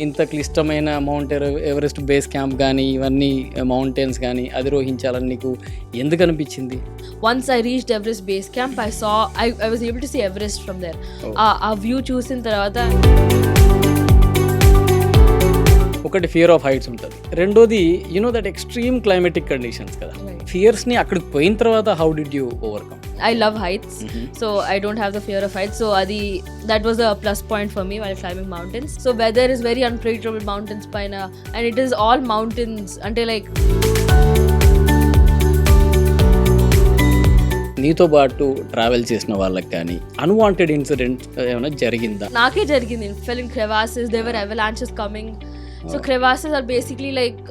ఇంత క్లిష్టమైన Everest base camp గానీ, ఇవన్నీ మౌంటైన్స్ గానీ అధిరోహించాలని నీకు ఎందుకు అనిపించింది? Once I reached Everest base camp, I was able to see Everest from there. Oh. ఆ వ్యూ చూసిన తర్వాత ఒకటి ఫియర్ ఆఫ్ హైట్స్ ఉంటుంది, రెండోది దట్ ఎక్స్ట్రీమ్ క్లైమేటిక్ కండిషన్స్ కదా. Right. ఫియర్స్ని అక్కడికి పోయిన తర్వాత how did you overcome? I love heights, so I don't have the fear of heights. So that was a plus point for me while climbing mountains. So weather is very unpredictable mountains paina, and it is all mountains until like నీతో పాటు travel చేసిన వాళ్ళకి కానీ unwanted incident ఏమైనా జరిగిందా? నాకే జరిగింది. Fell in crevasses, there were avalanches coming. So crevasses are basically like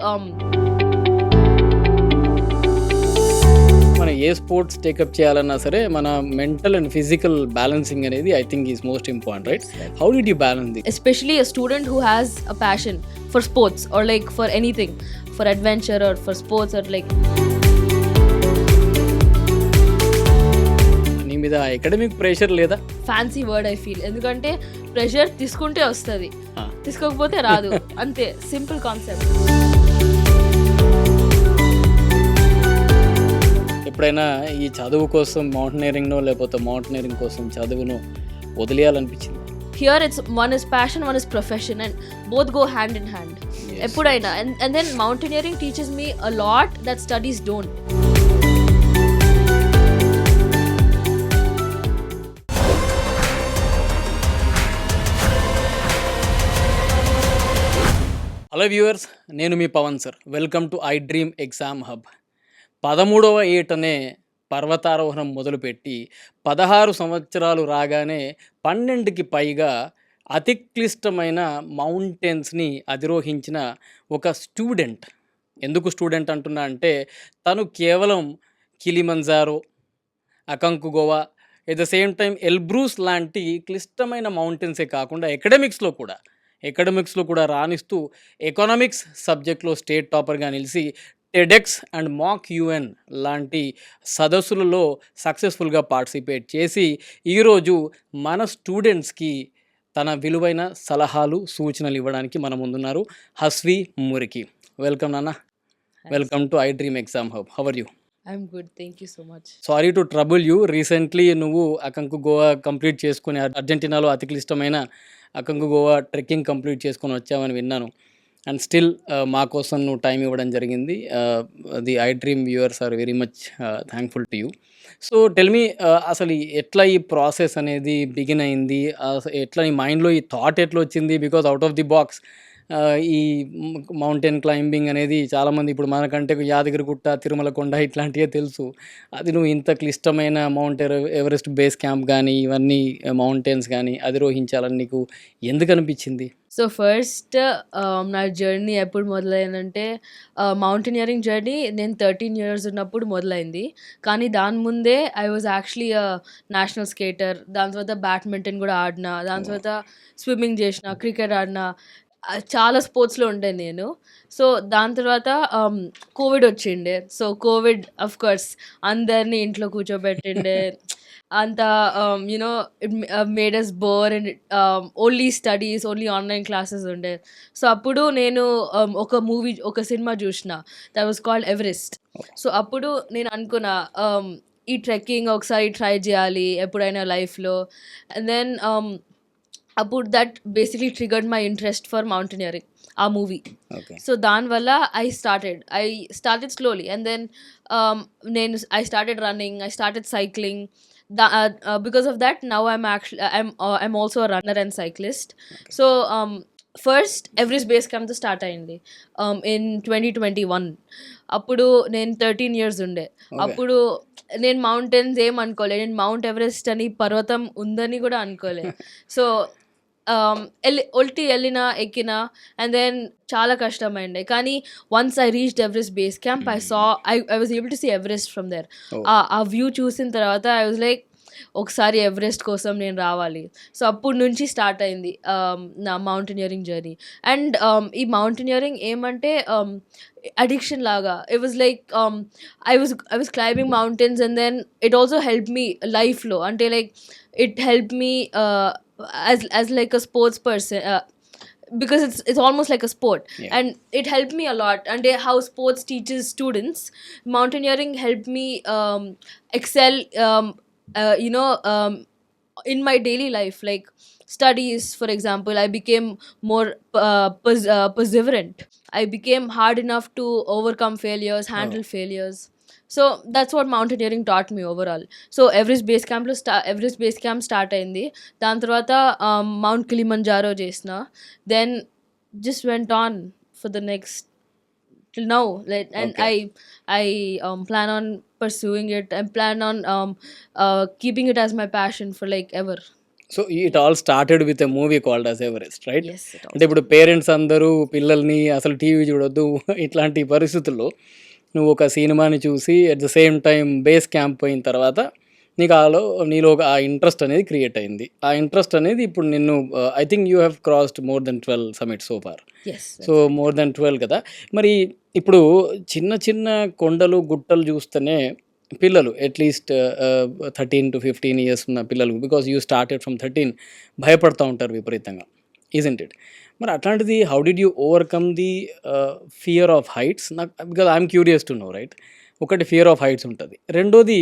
మనం ఏ స్పోర్ట్స్ టేకప్ చేయాలన్నా సరే మన మెంటల్ అండ్ ఫిజికల్ బ్యాలెన్సింగ్ అనేది I think is most important, right? How did you balance this? especially a student who has a passion for sports or like for anything, for adventure or for sports or like నీ మీద academic pressure లేదా? Fancy word I feel, ఎందుకంటే pressure తీసుకుంటే వస్తుంది, తీసుకోకపోతే రాదు, అంతే simple concept. ఎప్పుడైనా ఈ చదువు కోసం మౌంటైనరింగ్నో లేకపోతే మౌంటైనరింగ్ కోసం చదువును వదిలేయాలనిపించింది? Here it's one is passion, one is profession, and both go hand in hand. Yes. ఎప్పుడైనా and then mountaineering teaches me a lot that studies don't. Hello viewers, నేను మీ Pavan sir. Welcome to I dream exam hub. 13వ ఏటనే పర్వతారోహణం మొదలుపెట్టి 16 సంవత్సరాలు రాగానే 12కి పైగా అతి క్లిష్టమైన మౌంటైన్స్ని అధిరోహించిన ఒక స్టూడెంట్. ఎందుకు స్టూడెంట్ అంటున్నా అంటే తను కేవలం Kilimanjaro, Aconcagua, at the same time Elbrus లాంటి క్లిష్టమైన మౌంటైన్సే కాకుండా ఎకడమిక్స్లో కూడా రాణిస్తూ ఎకనామిక్స్ సబ్జెక్ట్లో స్టేట్ టాపర్గా నిలిచి టెడెక్స్ అండ్ మాక్ యుఎన్ లాంటి సదస్సులలో సక్సెస్ఫుల్గా పార్టిసిపేట్ చేసి ఈరోజు మన స్టూడెంట్స్కి తన విలువైన సలహాలు సూచనలు ఇవ్వడానికి మన ముందున్నారు హస్వి మురికి. వెల్కమ్ నాన్న, welcome to I dream exam Hub. How are you? I'm good, thank you so much. Sorry to trouble you. Recently నువ్వు అకంకుగోవా కంప్లీట్ చేసుకుని అర్జెంటీనాలో అతి క్లిష్టమైన అకంకుగోవా ట్రెక్కింగ్ కంప్లీట్ చేసుకొని వచ్చావని విన్నాను. అండ్ స్టిల్ మా కోసం నువ్వు టైం ఇవ్వడం జరిగింది. The I Dream viewers are very much thankful to you. So tell me, అసలు ఎట్లా ఈ ప్రాసెస్ అనేది బిగిన్ అయింది? ఎట్లా నీ మైండ్లో ఈ థాట్ ఎట్లా వచ్చింది? Because out of the box ఈ మౌంటైన్ క్లైంబింగ్ అనేది చాలామంది ఇప్పుడు మనకంటే యాదగిరిగుట్ట, తిరుమల కొండ ఇట్లాంటివే తెలుసు. అది నువ్వు ఇంత క్లిష్టమైన ఎవరెస్ట్ బేస్ క్యాంప్ కానీ, ఇవన్నీ మౌంటైన్స్ కానీ అధిరోహించాలని నీకు ఎందుకు అనిపించింది? సో ఫస్ట్ నా జర్నీ ఎప్పుడు మొదలైందంటే మౌంటైనియరింగ్ జర్నీ నేను 13 years ఉన్నప్పుడు మొదలైంది. కానీ దాని ముందే I was actually national skater. దాని తర్వాత బ్యాడ్మింటన్ కూడా ఆడిన, దాని తర్వాత స్విమ్మింగ్ చేసిన, క్రికెట్ ఆడిన, చాలా స్పోర్ట్స్లో ఉండే నేను. సో దాని తర్వాత కోవిడ్ వచ్చిండే. సో కోవిడ్ అఫ్ కోర్స్ అందరినీ ఇంట్లో కూర్చోబెట్టిండే, అంత you know it made us bore and only studies, only online classes ఉండే. సో అప్పుడు నేను ఒక సినిమా చూసిన, that was called Everest. So అప్పుడు నేను అనుకున్నా ఈ ట్రెక్కింగ్ ఒకసారి ట్రై చేయాలి ఎప్పుడైనా లైఫ్లో. అండ్ దెన్ అప్పుడు that basically triggered my interest for mountaineering, ఆ మూవీ. సో దానివల్ల I started slowly and then I started running, I started cycling. Because of that, now I'm also a runner and cyclist. So first Everest base camp start అయింది in 2021. అప్పుడు నేను 13 years ఉండే. అప్పుడు నేను mountains ఏం అనుకోలే, నేను మౌంట్ ఎవరెస్ట్ అని పర్వతం ఉందని కూడా అనుకోలే. సో వెళ్ళిన ఎక్కిన అండ్ దెన్ చాలా కష్టమైండే. కానీ once I reached Everest base camp, I was able to see Everest from there. ఆ వ్యూ చూసిన తర్వాత ఐ వాజ్ లైక్ ఒకసారి ఎవరెస్ట్ కోసం నేను రావాలి. సో అప్పుడు నుంచి స్టార్ట్ అయింది నా మౌంటైనియరింగ్ జర్నీ. అండ్ ఈ మౌంటైనియరింగ్ ఏమంటే అడిక్షన్ లాగా. It was like I was climbing mountains and then it also help me లైఫ్లో. అంటే like it help me as like a sports person. because it's almost like a sport. Yeah. And it helped me a lot, and how sports teaches students, mountaineering helped me excel, in my daily life, like studies. For example, I became more perseverant. I became hard enough to overcome failures, handle failures. So that's what mountaineering taught me overall. So Everest base camp start అయింది. దాని తర్వాత Mount Kilimanjaro చేసిన. Then just went on for the next till now, like, and Okay. I plan on pursuing it, and plan on keeping it as my passion for like ever. So it all started with a movie called as Everest, right? Yes, it all. అంటే ఇప్పుడు parents అందరూ పిల్లల్ని అసలు TV చూడొద్దు ఇట్లాంటి పరిస్థితుల్లో నువ్వు ఒక సినిమాని చూసి at the same time base camp అయిన తర్వాత నీలో ఒక ఆ ఇంట్రెస్ట్ అనేది క్రియేట్ అయింది. ఆ ఇంట్రెస్ట్ అనేది ఇప్పుడు నిన్ను I think you have crossed more than 12 summits so far. Yes. So more than 12 కదా. మరి ఇప్పుడు చిన్న చిన్న కొండలు గుట్టలు చూస్తేనే పిల్లలు అట్లీస్ట్ 13 to 15 ఇయర్స్ ఉన్న పిల్లలు, బికాజ్ యూ స్టార్టెడ్ ఫ్రమ్ 13, భయపడుతూ ఉంటారు విపరీతంగా, ఈజంట్ ఇట్? మరి అట్లాంటిది how did you overcome the fear of heights? నాకు because I'm curious to know, right? ఒకటి ఫియర్ ఆఫ్ హైట్స్ ఉంటుంది, రెండోది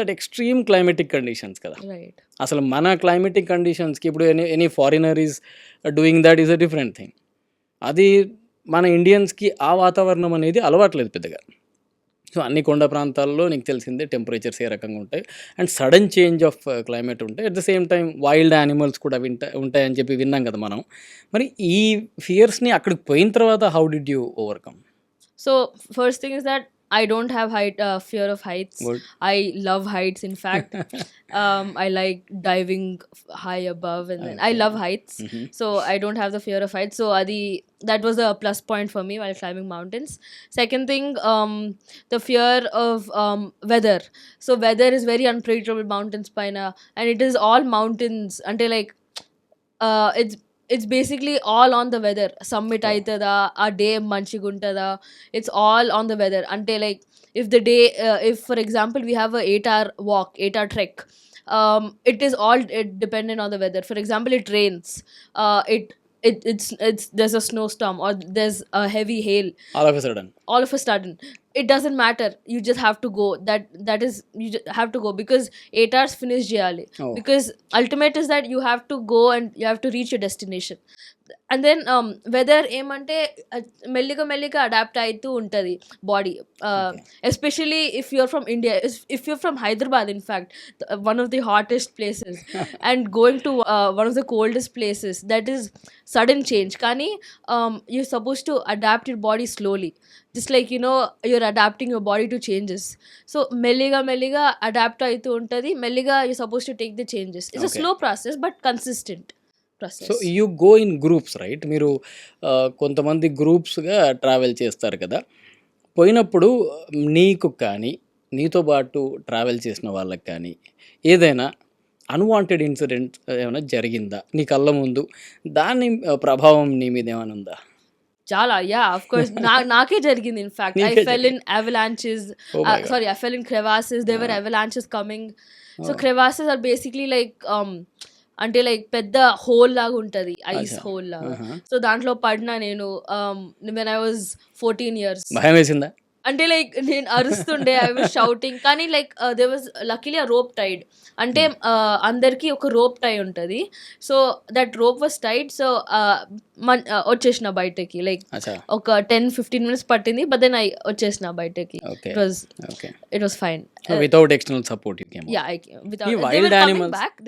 దట్ ఎక్స్ట్రీమ్ క్లైమేటిక్ కండిషన్స్ కదా. Right. అసలు మన క్లైమేటిక్ కండిషన్స్కి ఇప్పుడు any foreigner is doing that is a different thing. అది మన ఇండియన్స్కి ఆ వాతావరణం అనేది అలవాట్లేదు పెద్దగా. సో అన్ని కొండ ప్రాంతాల్లో నీకు తెలిసిందే టెంపరేచర్స్ ఏ రకంగా ఉంటాయి, and sudden change of climate ఉంటాయి. At the same time wild animals కూడా ఉంటాయని చెప్పి విన్నాం కదా మనం. మరి ఈ ఫియర్స్ని అక్కడికి పోయిన తర్వాత how did you overcome? So first thing is that I don't have fear of heights. Good. I love heights. In fact, I like diving high above, and then I love heights. So I don't have the fear of heights. So that was a plus point for me while climbing mountains. Second thing, the fear of weather. So weather is very unpredictable mountains paina, and it is all mountains until like it's basically all on the weather. Summit aitada, a day manchiguntada, it's all on the weather. Until like if for example we have a 8-hour walk, 8-hour trek, it is all dependent on the weather. For example, it rains, it's there's a snowstorm, or there's a heavy hail. All of a sudden It doesn't matter, you just have to go. That is, you just have to go, because 8 hours finish jeyali. Oh. Because ultimate is that you have to go and you have to reach your destination. And then weather ఏమంటే మెల్లిగా adapt అవుతూ ఉంటుంది body, especially if you're from India, if you're from Hyderabad, in fact one of the hottest places, and going to one of the coldest places, that is sudden change. కానీ you're supposed to adapt your body slowly, just like you're adapting your body to changes. So మెల్లిగా adapt అవుతూ ఉంటుంది, మెల్లిగా you're supposed to take the changes. It's a slow process but consistent process. So you go in groups, right? మీరు కొంతమంది గ్రూప్స్గా travel చేస్తారు కదా. పోయినప్పుడు నీకు కానీ నీతో పాటు ట్రావెల్ చేసిన వాళ్ళకి కానీ ఏదైనా అన్వాంటెడ్ ఇన్సిడెంట్ ఏమైనా జరిగిందా నీ కళ్ళ ముందు? దాని ప్రభావం నీ మీద ఏమైనా ఉందా? చాలా, యా, ఆఫ్ కోర్స్. నాకే జరిగింది. In fact I fell in avalanches. I fell in crevasses. There were avalanches coming. So crevasses are basically like అంటే లైక్ పెద్ద హోల్ లాగా ఉంటుంది, ఐస్ హోల్ లాగా. సో దాంట్లో పడినా నేను when I was 14 years. భయం వేసిందా? అంటే లైక్ నేను అరుస్తుండే, ఐ వాజ్ షౌటింగ్. కానీ like there was luckily a rope tied. అంటే అందరికీ ఒక రోప్ టై ఉంటుంది. So that rope was tied. So వచ్చేసిన బయటకి, లైక్ ఒక 10-15 minutes పట్టింది, బట్ దెన్ ఐ వచ్చేసిన బయటకి. It was fine. Without external support you came. Yeah, without animals back.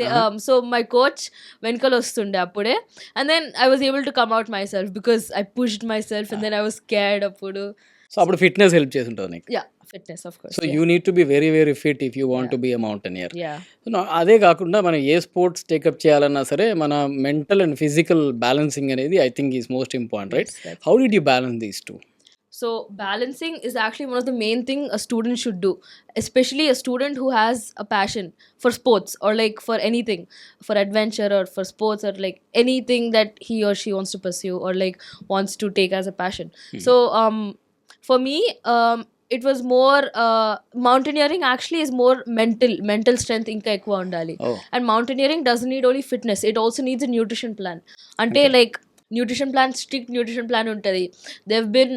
So my coach వెనకాల వస్తుండే అప్పుడే, and then I was able to come out myself because I pushed myself, and then I was scared అప్పుడు. So అప్పుడు fitness help చేసి ఉంటుంది నీకు. Yeah, fitness of course. So you need to be very very fit if you want to be a mountaineer. Yeah. అదే కాకుండా మనం ఏ sports take up చేయాలన్నా సరే మన మెంటల్ అండ్ ఫిజికల్ బ్యాలెన్సింగ్ అనేది I think is most important, right? How did you balance these two? So balancing is actually one of the main thing a student should do, especially a student who has a passion for sports, or like for anything, for adventure or for sports, or like anything that he or she wants to pursue or like wants to take as a passion. So for me, it was more mountaineering actually is more mental strength ఇంకా ఎక్కువ ఉండాలి. And mountaineering doesn't need only fitness, it also needs a nutrition plan. అంటే like nutrition plan, strict nutrition plan ఉంటుంది. They've been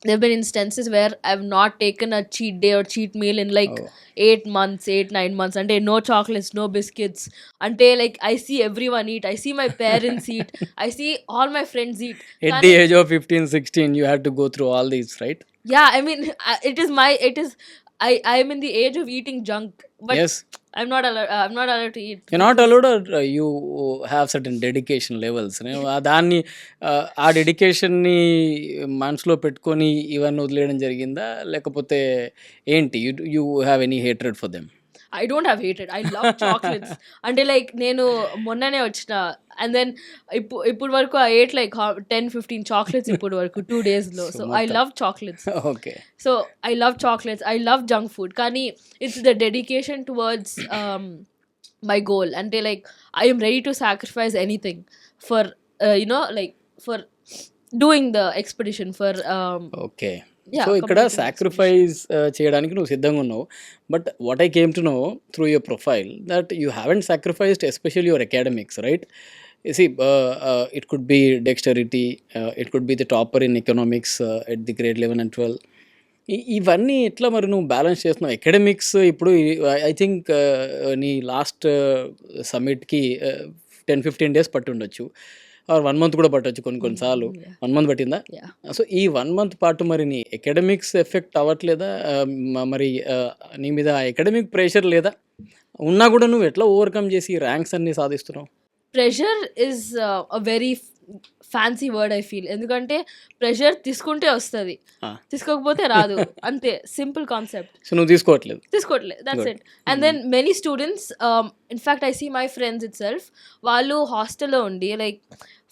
there have been instances where I've not taken a cheat day or cheat meal in like Oh. 8 months, 8-9 months. And no chocolates, no biscuits. Until like I see everyone eat, I see my parents eat, I see all my friends eat. At the age of 15, 16, you had to go through all these, right? Yeah, I mean, I am in the age of eating junk, but Yes. I'm not allowed to eat. You're not allowed, or you have certain dedication levels. దాన్ని ఆ డెడికేషన్ని మనసులో పెట్టుకొని ఇవన్నీ వదిలేయడం జరిగిందా, లేకపోతే ఏంటి? You have any hatred for them? I don't have hatred. I love chocolates. అంటే లైక్ నేను మొన్ననే వచ్చిన, అండ్ దెన్ ఇప్పుడు వరకు ఐ ఏట్ లైక్ 10-15 చాక్లెట్స్ ఇప్పుడు వరకు 2 daysలో. So I love chocolates. Okay. So I love chocolates, I love junk food. కానీ it's the dedication towards my goal. అంటే like I'm ready to sacrifice anything for like for doing the expedition for. Okay. So ఇక్కడ sacrifice చేయడానికి నువ్వు సిద్ధంగా ఉన్నావు. But what I came to know through your profile that you haven't sacrificed especially your academics, right? See, it could be dexterity, it could be the topper in economics at the grade 11 and 12. ఇవన్నీ ఎట్లా మరి నువ్వు balance చేస్తున్నావు? Academics ఇప్పుడు I think నీ last సమ్మిట్కి 10-15 days పట్టి ఉండొచ్చు, are 1 month కూడా పట్టొచ్చు కొన్నిసార్లు. 1 month పట్టిందా? సో ఈ 1 month పాటు మరి నీ అకాడమిక్స్ ఎఫెక్ట్ అవ్వట్లేదా? మరి నీ మీద అకాడమిక్ ప్రెషర్ లేదా? ఉన్నా కూడా నువ్వు ఎట్లా ఓవర్కమ్ చేసి ర్యాంక్స్ అన్ని సాధిస్తున్నావు? Pressure is a very fancy word I feel. ఎందుకంటే ప్రెషర్ తీసుకుంటే వస్తుంది, తీసుకోకపోతే రాదు. అంతే, సింపుల్ కాన్సెప్ట్. సో నువ్వు తీసుకోవట్లేదు? That's it. And then many students, in fact I see my friends ఇట్ సెల్ఫ్, వాళ్ళు హాస్టల్లో ఉండి like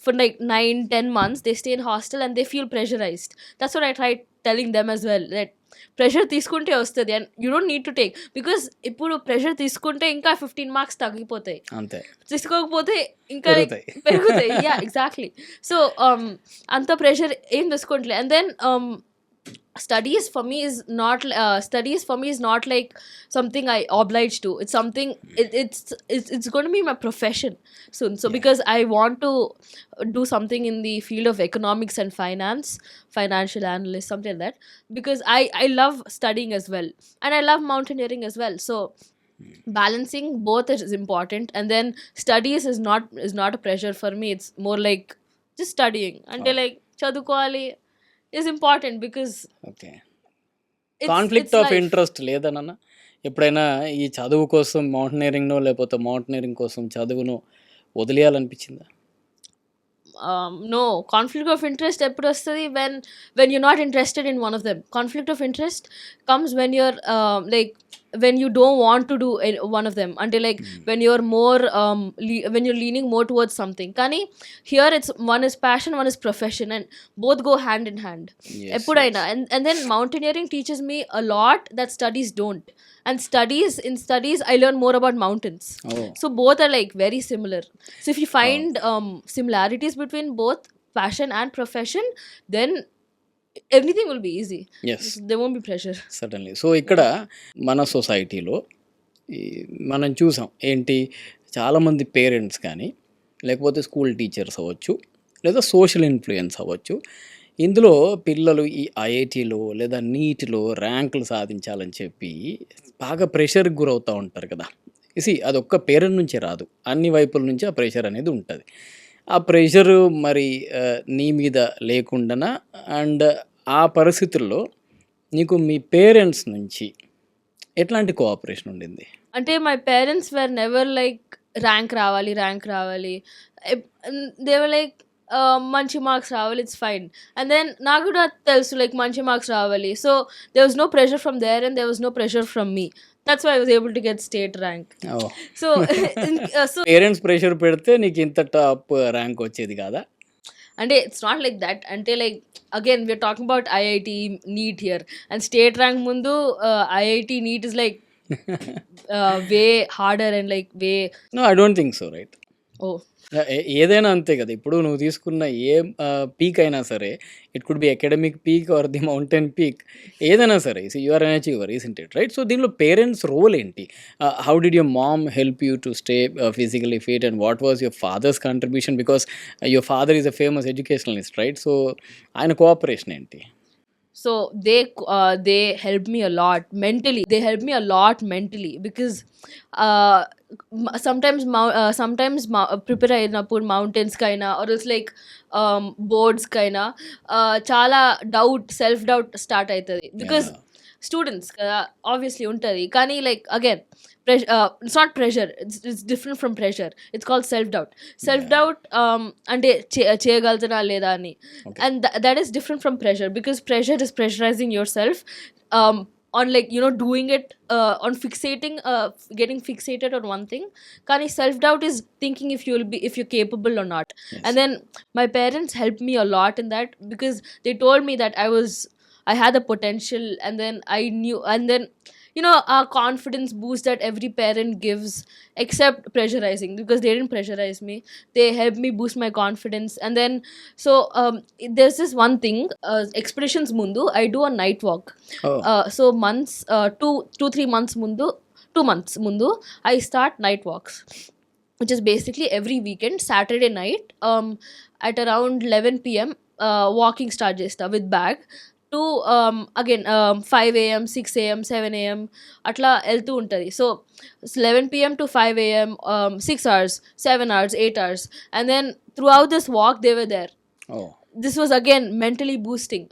for like 9-10 months they stay in hostel and they feel pressurized. That's what I tried telling them as well, that pressure తీసుకుంటే వస్తుంది and you don't need to take, because ఇప్పుడు pressure తీసుకుంటే ఇంకా 15 marks తగ్గిపోతాయి, అంతే. తీసుకోకపోతే ఇంకా పెరుగుతాయి. Yeah, exactly. సో అంత ప్రెషర్ ఏం తీసుకోవట్లేదు. And then studies for me is not like something I oblige to. It's something, it's going to be my profession soon. So because I want to do something in the field of economics and finance, financial analyst, something like that, because I love studying as well, and I love mountaineering as well. So balancing both is important. And then studies is not a pressure for me. It's more like just studying until like chadukovali is important, because okay. Conflict of interest లేదన్న ఎప్పుడైనా ఈ చదువు కోసం మౌంటైనరింగ్నో లేకపోతే mountaineering కోసం చదువును వదిలేయాలనిపించిందా? No, conflict of interest ఎప్పుడు వస్తుంది? when you're not interested in one of them. Conflict of interest comes when you're like when you don't want to do one of them, until like when you're more when you're leaning more towards something. Kani here it's one is passion, one is profession, and both go hand in hand. Eppudaina. And then mountaineering teaches me a lot that studies don't. And in studies I learn more about mountains. So both are like very similar. So if you find similarities between both passion and profession, then everything will be easy. Yes, there won't be pressure. Certainly. So ఇక్కడ మన సొసైటీలో మనం చూసాం ఏంటి, చాలామంది parents కానీ లేకపోతే school teachers అవ్వచ్చు లేదా సోషల్ ఇన్ఫ్లుయెన్స్ అవ్వచ్చు, ఇందులో పిల్లలు ఈ ఐఐటీలో లేదా నీట్లో ర్యాంకులు సాధించాలని చెప్పి బాగా ప్రెషర్కి గురవుతూ ఉంటారు కదా. అదొక్క పేరెంట్ నుంచే రాదు, అన్ని వైపుల నుంచి ఆ ప్రెషర్ అనేది ఉంటుంది. ఆ ప్రెషరు మరి నీ మీద లేకుండా, అండ్ ఆ పరిస్థితుల్లో నీకు మీ పేరెంట్స్ నుంచి ఎట్లాంటి కోఆపరేషన్ ఉండింది? అంటే my parents were never like rank రావాలి. దే వర్ లైక్ మంచి మార్క్స్ రావాలి, ఇట్స్ ఫైన్. అండ్ దెన్ నాకు కూడా తెలుసు లైక్ మంచి మార్క్స్ రావాలి. So there was no pressure from there and there was no pressure from me. That's why I was able to get state rank. So parents pressure పెడితే నీకు ఇంత top rank వచ్చేది కాదా? అంటే ఇట్స్ నాట్ లైక్ దట్. అంటే like again we are talking about IIT NEET here, and state rank ముందు IIT NEET is like way harder and like way. No, I don't think so, right? ఓహ్! ఏదైనా అంతే కదా! ఇప్పుడు నువ్వు తీసుకున్న ఏ పీక్ అయినా సరే, it could be academic peak or the mountain peak ఏదైనా సరే. You are an achiever isn't it right? So, దీనిలో పేరెంట్స్ రోల్ ఏంటి? How did your mom help you to stay physically fit and what was your father's contribution? Because your father is a famous educationalist right? So, ఆయన cooperation ఏంటి? So they helped me a lot mentally. They helped me a lot mentally because sometimes prepare అయినప్పుడు mountains కైనా or else like boards కైనా చాలా self doubt start అవుతుంది because Yeah. Students కదా obviously ఉంటుంది కానీ like again it's not pressure, it's different from pressure. It's called self doubt అంటే చేయగలుగుతున్నా లేదా అని. Okay. And that is different from pressure because pressure is pressurizing yourself on like doing it on getting fixated on one thing. Kani self doubt is thinking if you're capable or not. Yes. And then my parents helped me a lot in that because they told me that I had the potential, and then I knew, and then our confidence boost that every parent gives, except pressurizing, because they didn't pressurize me. They helped me boost my confidence. And then so there's this one thing, expeditions mundu I do a night walk. Oh. So months 2-3 months mundu 2 months mundu I start night walks, which is basically every weekend Saturday night at around 11 p.m. Walking start chesta with bag to again 5 a.m., 6 a.m., 7 a.m. అట్లా వెళ్తూ ఉంటుంది. So 11 p.m. to 5 a.m., 6 hours, 7 hours, 8 hours. And then throughout this walk, they were there. Oh. This was again mentally boosting.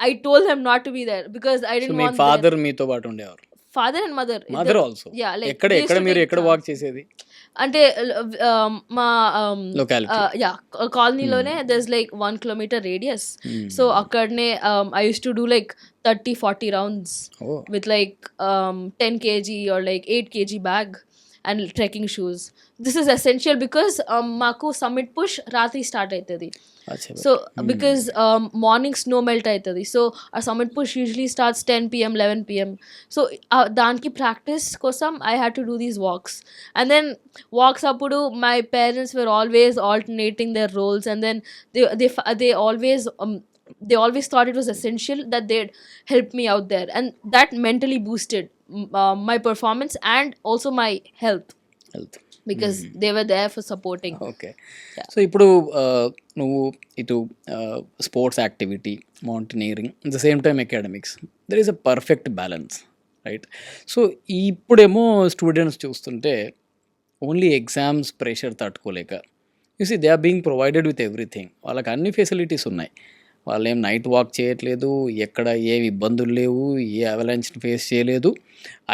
I told them not to be there because I so, didn't me want their father మీతో పాటు ఉండేవారు. father and mother. Mother also. Yeah, like ఎక్కడ they used ఎక్కడ to మీరు take ఎక్కడ charge. Walk చేసేది? అంటే మా లొకాలిటీ. కాలనీలోనే దర్స్ లైక్ 1 kilometer radius. సో అక్కడనే I used to do like 30-40 rounds ఓ. with like 10 kg or like 8 kg bag and trekking shoes. This is essential because మాకు సమ్మిట్ పుష్ రాత్రి స్టార్ట్ అవుతుంది. అచ్చా. So because morning snow melt అవుతుంది. So our summit push usually starts 10 p.m., 11 p.m. So దానికి practice కోసం I had to do these walks. And then walks అప్పుడు my parents were always alternating their roles, and then they always thought it was essential that they'd help me out there, and that mentally boosted my performance and also my health health. because they were there for supporting. Okay. So ఇప్పుడు నువ్వు ఇటు sports activity, mountaineering, at the same time academics, there is a perfect balance right? So ఇప్పుడేమో students చూస్తుంటే only exams pressure తట్టుకోలేక you see they are being provided with everything. వాళ్ళకి అన్ని facilities ఉన్నాయి. వాళ్ళు ఏం నైట్ వాక్ చేయట్లేదు, ఎక్కడ ఏ ఇబ్బందులు లేవు, ఏ అవలాంచ్ని ఫేస్ చేయలేదు.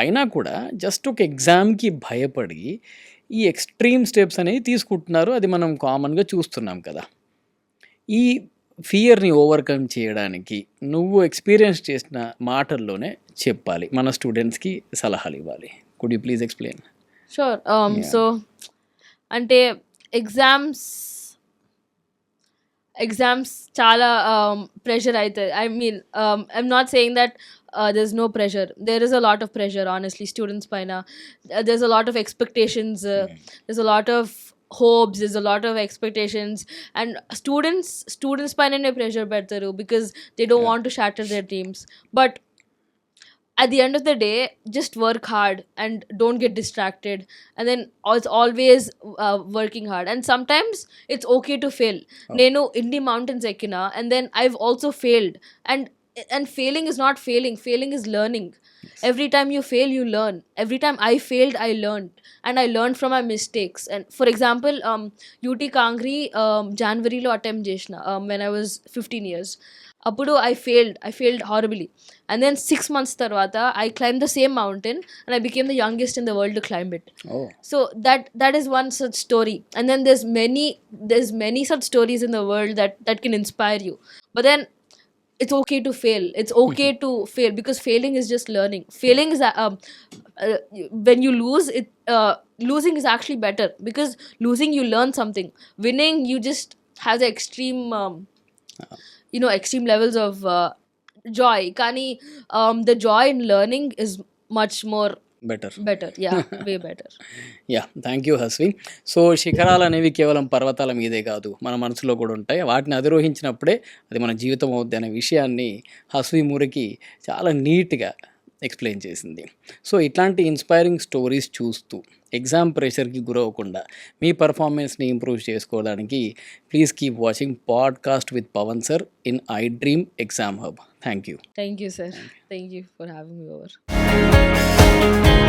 అయినా కూడా జస్ట్ ఒక ఎగ్జామ్కి భయపడి ఈ ఎక్స్ట్రీమ్ స్టెప్స్ అనేవి తీసుకుంటున్నారు. అది మనం కామన్గా చూస్తున్నాం కదా. ఈ ఫియర్ని ఓవర్కమ్ చేయడానికి నువ్వు ఎక్స్పీరియన్స్ చేసిన మాటల్లోనే చెప్పాలి, మన స్టూడెంట్స్కి సలహాలు ఇవ్వాలి. Could you please explain? Sure. So అంటే ఎగ్జామ్స్ చాలా ప్రెషర్ అవుతుంది. I mean, I'm not saying that there's no pressure. There is a lot of pressure, honestly, students పైన. There's a lot of expectations. There's a lot of hopes. There's a lot of expectations. And students పైననే pressure పెడతారు because they don't want to shatter their dreams. But at the end of the day, just work hard and don't get distracted. And then it's always working hard. And sometimes it's okay to fail. Nenu indi mountains ekkina, and then I've also failed. And failing is not failing. Failing is learning. Every time you fail, you learn. Every time I failed, I learned. And I learned from my mistakes. And for example, UT Kangri January lo attempt chesina when I was 15 years. అప్పుడు I failed horribly. And then 6 months tarvata I climbed the same mountain and I became the youngest in the world to climb it. Oh. So that is one such story. And then there's many such stories in the world that can inspire you. But then it's okay to fail. It's okay to fail because failing is just learning. Failing is when you lose it, losing is actually better because losing you learn something. Winning you just have the extreme extreme levels of joy. Kani the joy in learning is much more better. Better. Yeah! Way better. Thank you Hasvi. So శిఖరాలు అనేవి కేవలం పర్వతాల మీదే కాదు, మన మనసులో కూడా ఉంటాయి. వాటిని అధిరోహించినప్పుడే అది మన జీవితం అవుద్ది అనే విషయాన్ని హస్వి మురికి చాలా నీట్గా ఎక్స్ప్లెయిన్ చేసింది. సో ఇట్లాంటి ఇన్స్పైరింగ్ స్టోరీస్ చూస్తూ ఎగ్జామ్ ప్రెషర్కి గురవ్వకుండా మీ పర్ఫార్మెన్స్ని ఇంప్రూవ్ చేసుకోవడానికి please keep watching podcast with Pavan sir in I dream exam Hub. Thank you. Thank you, sir. Thank you for having me over.